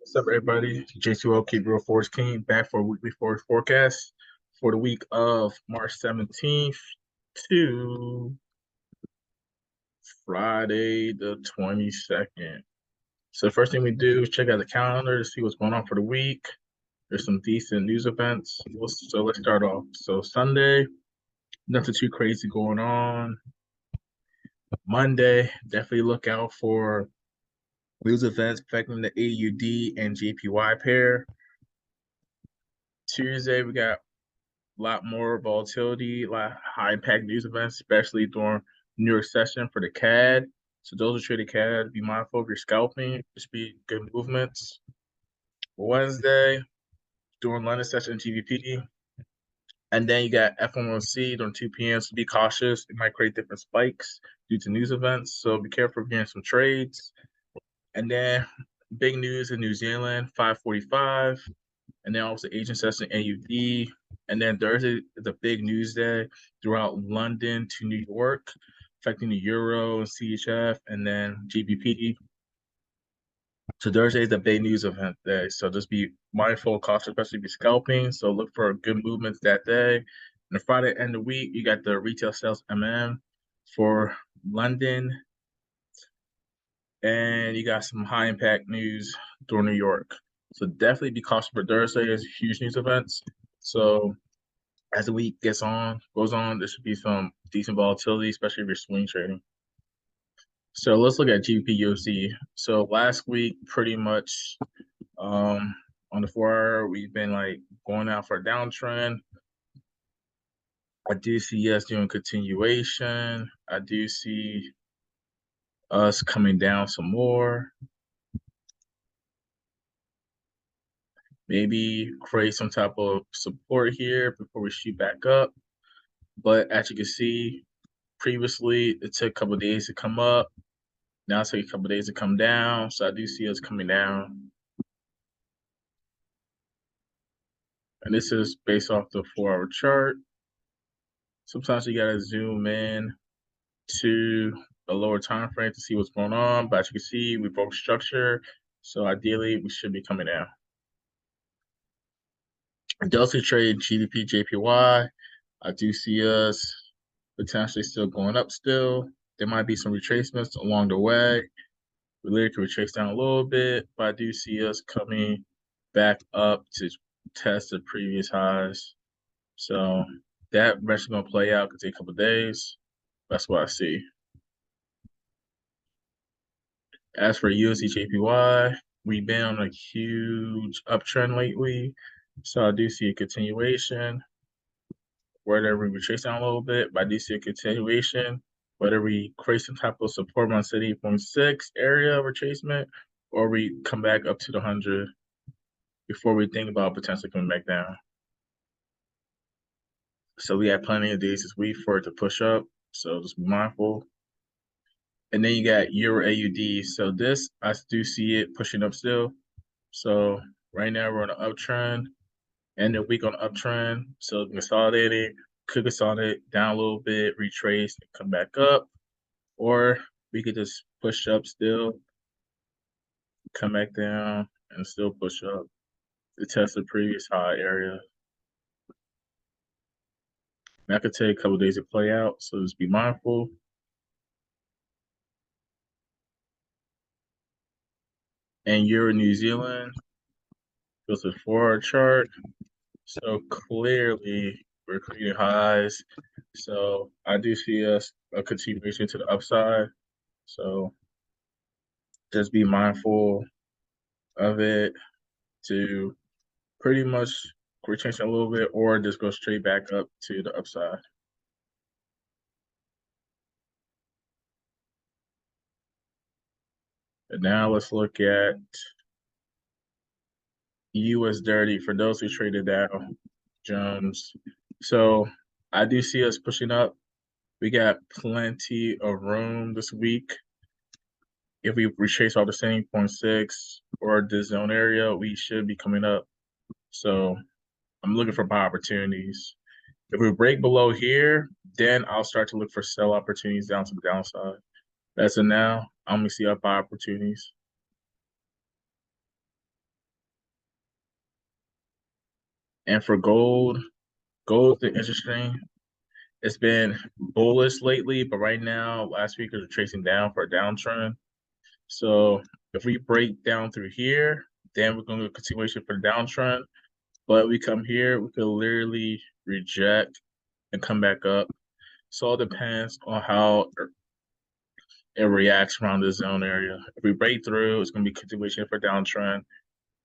What's up, everybody? JCO Keep Real FOREX King back for a weekly Forex forecast for the week of March 17th to Friday the 22nd. So the first thing we do is check out the calendar to see what's going on for the week. There's some decent news events. So let's start off. So Sunday, nothing too crazy going on. Monday, definitely look out for news events affecting the AUD and JPY pair. Tuesday, we got a lot more volatility, a lot of high impact news events, especially during New York session for the CAD. So those who trade the CAD, be mindful of your scalping. Just be good movements. Wednesday, during London session GBP. And then you got FOMC during 2 p.m. So be cautious. It might create different spikes due to news events. So be careful of getting some trades. And then big news in New Zealand, 5:45. And then also Asian session AUD. And then Thursday is a big news day throughout London to New York, affecting the Euro and CHF, and then GBP. So Thursday is the big news event day. So just be mindful, cautious, especially if you're scalping. So look for good movements that day. And the Friday end of the week, you got the retail sales for London. And you got some high impact news during New York. So definitely be cautious for Thursday. There's huge news events. So as the week goes on, there should be some decent volatility, especially if you're swing trading. So let's look at GBP/USD. So last week, pretty much on the 4-hour, we've been like going out for a downtrend. I do see us doing continuation. I do see us coming down some more. Maybe create some type of support here before we shoot back up. But as you can see, previously it took a couple of days to come up. Now it's taking a couple of days to come down. So I do see us coming down. And this is based off the 4-hour chart. Sometimes you gotta zoom in to a lower time frame to see what's going on. But as you can see, we broke structure. So ideally we should be coming down. Delta trade GBP JPY. I do see us potentially still going up still. There might be some retracements along the way. We later could retrace down a little bit, but I do see us coming back up to test the previous highs. So that eventually going to play out. Could take a couple of days. That's what I see. As for USD JPY, we've been on a huge uptrend lately. So I do see a continuation. Whether we retrace down a little bit, but I do see a continuation. Whether we create some type of support on 78.6 area retracement, or we come back up to the 100 before we think about potentially coming back down. So we have plenty of days this week for it to push up. So just be mindful. And then you got Euro AUD. So this, I do see it pushing up still. So right now we're on an uptrend. And the week on the uptrend. So consolidating, could consolidate down a little bit, retrace, and come back up. Or we could just push up still, come back down, and still push up to test the previous high area. That could take a couple days to play out, so just be mindful. And Euro New Zealand goes to 4-hour chart. So clearly we're creating highs. So I do see us a continuation to the upside. So just be mindful of it to pretty much retrace a little bit or just go straight back up to the upside. And now let's look at US dirty for those who traded down Jones. So I do see us pushing up. We got plenty of room this week. If we retrace all the same 0.6 or the zone area, we should be coming up. So I'm looking for buy opportunities. If we break below here, then I'll start to look for sell opportunities down to the downside. As of now, I'm gonna see our buy opportunities. And for gold, gold's interesting. It's been bullish lately, but right now, last week it was tracing down for a downtrend. So if we break down through here, then we're going to do a continuation for the downtrend. But we come here, we could literally reject and come back up. So it depends on how it reacts around this zone area. If we break through, it's going to be continuation for downtrend.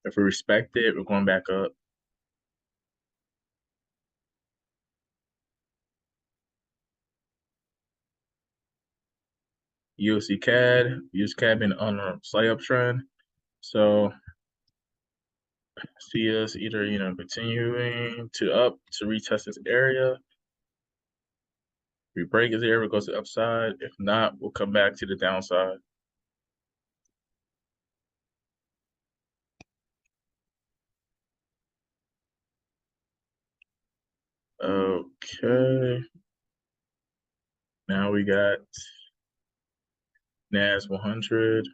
If we respect it, we're going back up. USD CAD, USD CAD been on a slight uptrend. So see us either, continuing to up to retest this area. If we break this area, it goes to the upside. If not, we'll come back to the downside. Okay. Now we got NAS 100.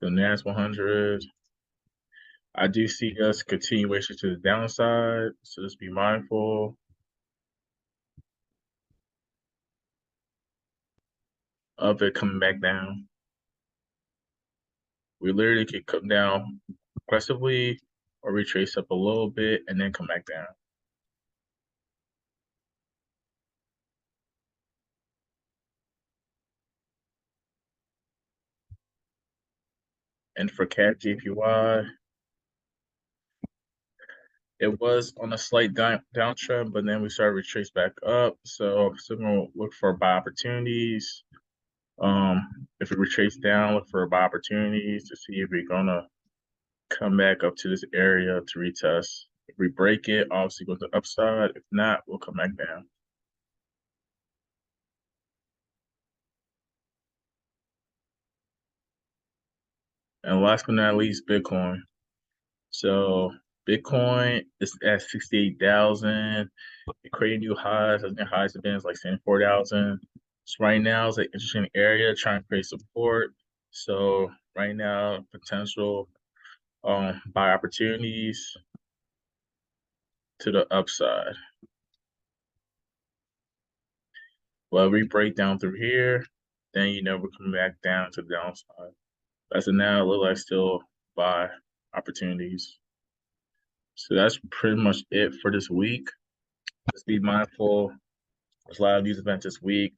The NAS 100. I do see us continuation to the downside, so just be mindful of it coming back down. We literally could come down aggressively or retrace up a little bit and then come back down. And for CAD JPY, it was on a slight downtrend, but then we started retrace back up. So still gonna look for buy opportunities. If we retrace down, look for buy opportunities to see if we're gonna come back up to this area to retest. If we break it, obviously go to the upside. If not, we'll come back down. And last but not least, Bitcoin. So Bitcoin is at 68,000. It created new highs. I think highs have been like 74,000. So right now it's an interesting area trying to create support. So right now, potential buy opportunities to the upside. Well, we break down through here, then we're coming back down to the downside. As of now, it looks like still buy opportunities. So that's pretty much it for this week. Just be mindful. There's a lot of news events this week.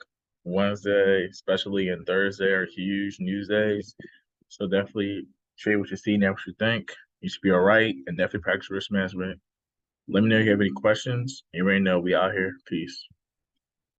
Wednesday, especially, and Thursday are huge news days. So definitely trade what you see, never what you think. You should be all right, and definitely practice risk management. Let me know if you have any questions. You already know we out here. Peace.